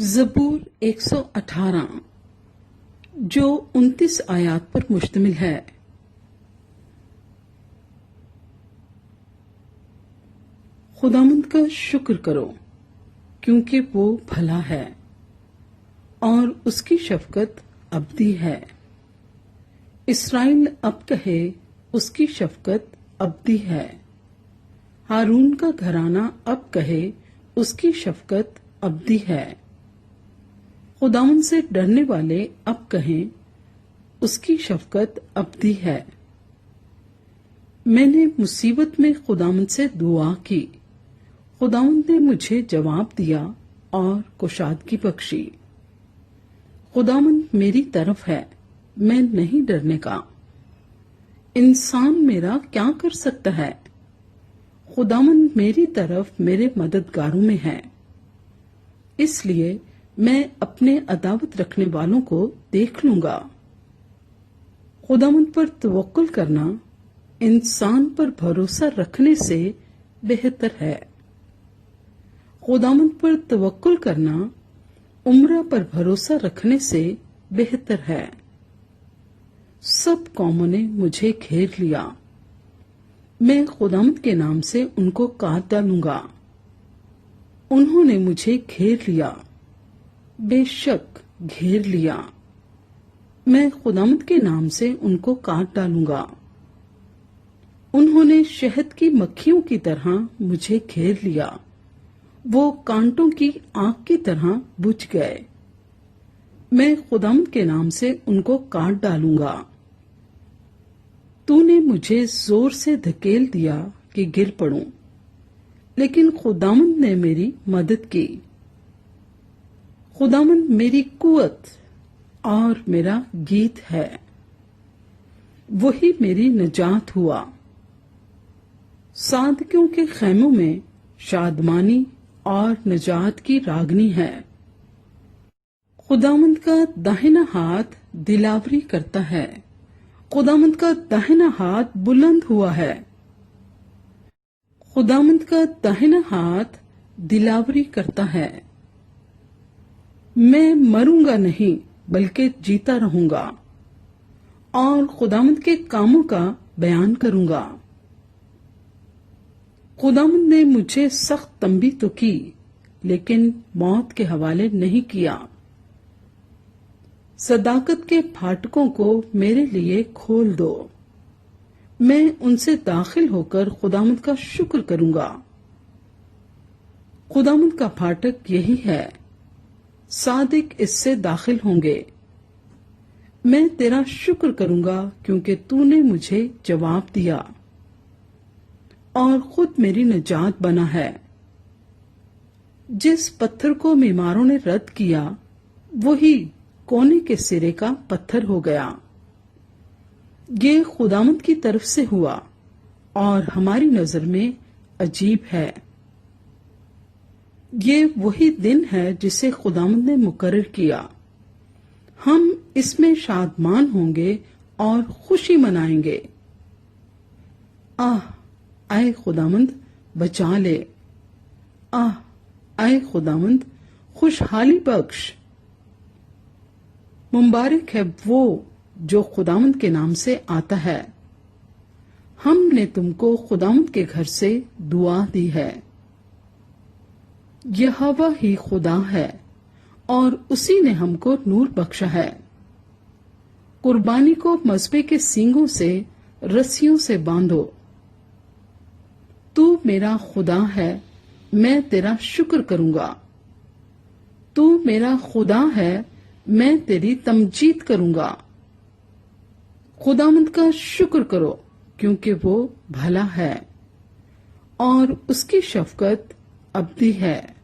زبور 118 جو 29 آیات پر مشتمل ہے۔ خداوند کا شکر کرو کیونکہ وہ بھلا ہے اور اس کی شفقت ابدی ہے۔ اسرائیل اب کہے اس کی شفقت ابدی ہے۔ ہارون کا گھرانہ اب کہے اس کی شفقت ابدی ہے۔ خداوند سے ڈرنے والے اب کہیں اس کی شفقت ابدی ہے۔ میں نے مصیبت میں خداوند سے دعا کی، خداوند نے مجھے جواب دیا اور کشادگی بخشی۔ خداوند میری طرف ہے، میں نہیں ڈرنے کا۔ انسان میرا کیا کر سکتا ہے؟ خداوند میری طرف میرے مددگاروں میں ہے، اس لیے میں اپنے عداوت رکھنے والوں کو دیکھ لوں گا۔ خداوند پر توکل کرنا انسان پر بھروسہ رکھنے سے بہتر ہے۔ خداوند پر توکل کرنا عمرہ پر بھروسہ رکھنے سے بہتر ہے۔ سب قوموں نے مجھے گھیر لیا، میں خداوند کے نام سے ان کو کاٹ ڈالوں گا۔ انہوں نے مجھے گھیر لیا، بے شک گھیر لیا، میں خداوند کے نام سے ان کو کاٹ ڈالوں گا۔ انہوں نے شہد کی مکھیوں کی طرح مجھے گھیر لیا، وہ کانٹوں کی آنکھ کی طرح بجھ گئے۔ میں خداوند کے نام سے ان کو کاٹ ڈالوں گا۔ تو نے مجھے زور سے دھکیل دیا کہ گر پڑوں، لیکن خداوند نے میری مدد کی۔ خداوند میری قوت اور میرا گیت ہے، وہی میری نجات ہوا۔ صادقوں کے خیموں میں شادمانی اور نجات کی راگنی ہے۔ خداوند کا داہنا ہاتھ دلاوری کرتا ہے، خداوند کا داہنا ہاتھ بلند ہوا ہے۔ خداوند کا داہنا ہاتھ دلاوری کرتا ہے۔ میں مروں گا نہیں بلکہ جیتا رہوں گا اور خداوند کے کاموں کا بیان کروں گا۔ خداوند نے مجھے سخت تنبیہ تو کی، لیکن موت کے حوالے نہیں کیا۔ صداقت کے پھاٹکوں کو میرے لیے کھول دو، میں ان سے داخل ہو کر خداوند کا شکر کروں گا۔ خداوند کا پھاٹک یہی ہے، صادق اس سے داخل ہوں گے۔ میں تیرا شکر کروں گا کیونکہ تو نے مجھے جواب دیا اور خود میری نجات بنا ہے۔ جس پتھر کو معماروں نے رد کیا، وہی کونے کے سرے کا پتھر ہو گیا۔ یہ خداوند کی طرف سے ہوا اور ہماری نظر میں عجیب ہے۔ یہ وہی دن ہے جسے خداوند نے مقرر کیا، ہم اس میں شادمان ہوں گے اور خوشی منائیں گے۔ اے خداوند بچا لے، اے خداوند خوشحالی بخش۔ مبارک ہے وہ جو خداوند کے نام سے آتا ہے۔ ہم نے تم کو خداوند کے گھر سے دعا دی ہے۔ یہوہ ہی خدا ہے اور اسی نے ہم کو نور بخشا ہے۔ قربانی کو مذبح کے سینگوں سے رسیوں سے باندھو۔ تو میرا خدا ہے، میں تیرا شکر کروں گا۔ تو میرا خدا ہے، میں تیری تمجید کروں گا۔ خداوند کا شکر کرو کیونکہ وہ بھلا ہے اور اس کی شفقت ابدی ہے۔